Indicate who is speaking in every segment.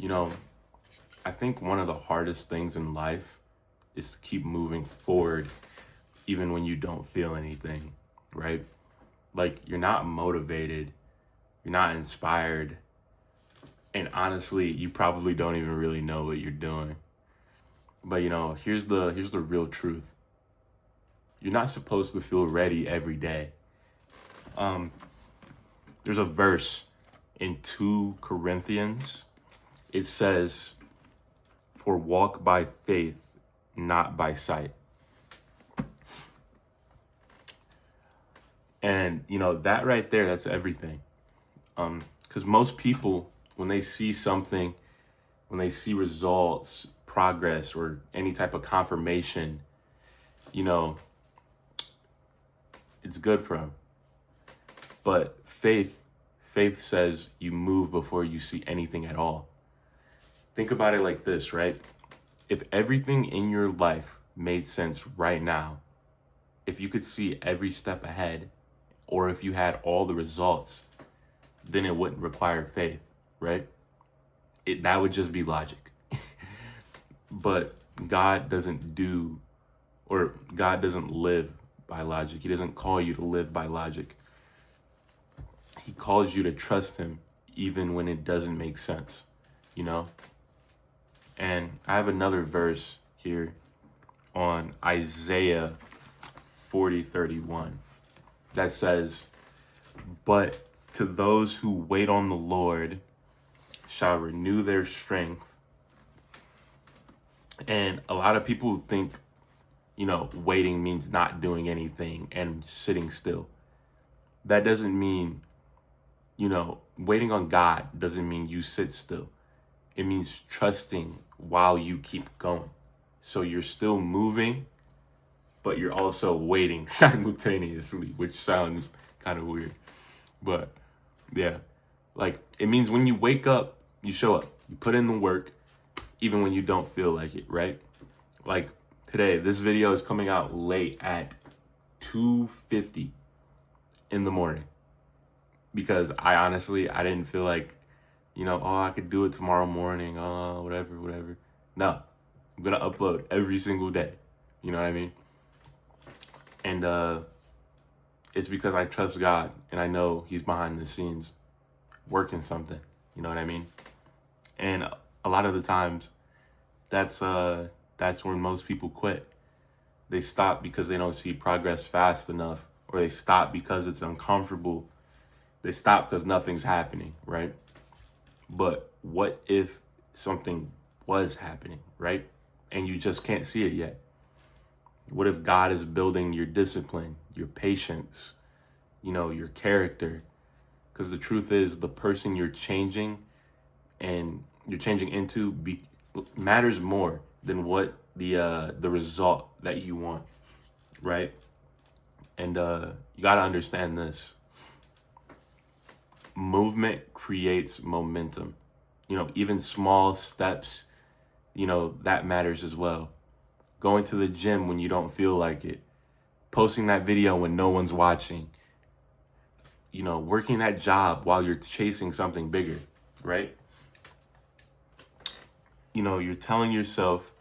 Speaker 1: You know, I think one of the hardest things in life is to keep moving forward even when you don't feel anything, right? Like you're not motivated, you're not inspired, and honestly, you probably don't even really know what you're doing. But here's the real truth. You're not supposed to feel ready every day. Um there's a verse in 2 Corinthians. It says, "For walk by faith, not by sight." And that right there, that's everything. Because most people, when they see something, when they see results, progress, or any type of confirmation, you know, it's good for them. But faith says you move before you see anything at all. Think about it like this, right? If everything in your life made sense right now, if you could see every step ahead, or if you had all the results, then it wouldn't require faith, right? That would just be logic. But God doesn't do, or God doesn't live by logic. He doesn't call you to live by logic. He calls you to trust him even when it doesn't make sense, you know? And I have another verse here on Isaiah 40:31 that says, "But to those who wait on the Lord shall renew their strength." And a lot of people think, waiting means not doing anything and sitting still. That doesn't mean, waiting on God doesn't mean you sit still. It means trusting while you keep going. So you're still moving, but you're also waiting simultaneously, which sounds kind of weird. But yeah, like it means when you wake up, you show up, you put in the work, even when you don't feel like it, right? Like today, this video is coming out late at 2:50 in the morning because I didn't feel like, oh, I could do it tomorrow morning, oh, whatever. No, I'm gonna upload every single day. You know what I mean? And it's because I trust God and I know he's behind the scenes working something. You know what I mean? And a lot of the times that's when most people quit. They stop because they don't see progress fast enough, or they stop because it's uncomfortable. They stop because nothing's happening, right? But what if something was happening, right? And you just can't see it yet? What if God is building your discipline, your patience, your character? Because the truth is, the person you're changing and you're changing into matters more than what the result that you want, right? And you got to understand this. Movement creates momentum. Even small steps, that matters as well. Going to the gym when you don't feel like it, posting that video when no one's watching, working that job while you're chasing something bigger, right? You're telling yourself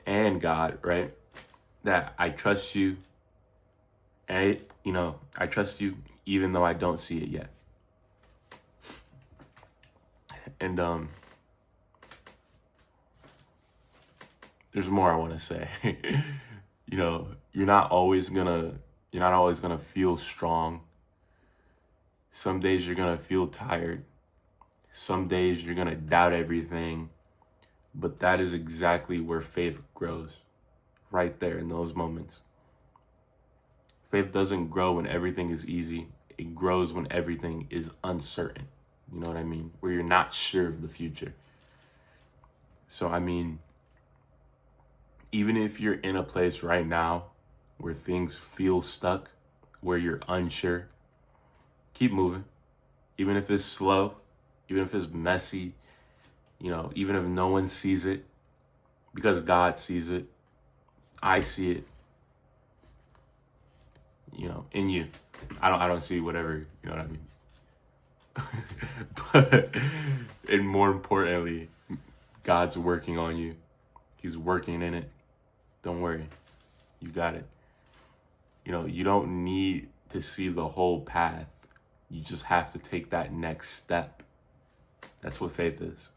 Speaker 1: and God, right, that I trust you, and I trust you even though I don't see it yet. And there's more I want to say. You're not always gonna feel strong. Some days you're gonna feel tired. Some days you're gonna doubt everything. But that is exactly where faith grows, right there in those moments. Faith doesn't grow when everything is easy. It grows when everything is uncertain. You know what I mean? Where you're not sure of the future. So, even if you're in a place right now where things feel stuck, where you're unsure, keep moving. Even if it's slow, even if it's messy, even if no one sees it, because God sees it, I see it, in you. I don't see whatever, you know what I mean? but, and more importantly, God's working on you. He's working in it. Don't worry. You got it. You don't need to see the whole path. You just have to take that next step. That's what faith is.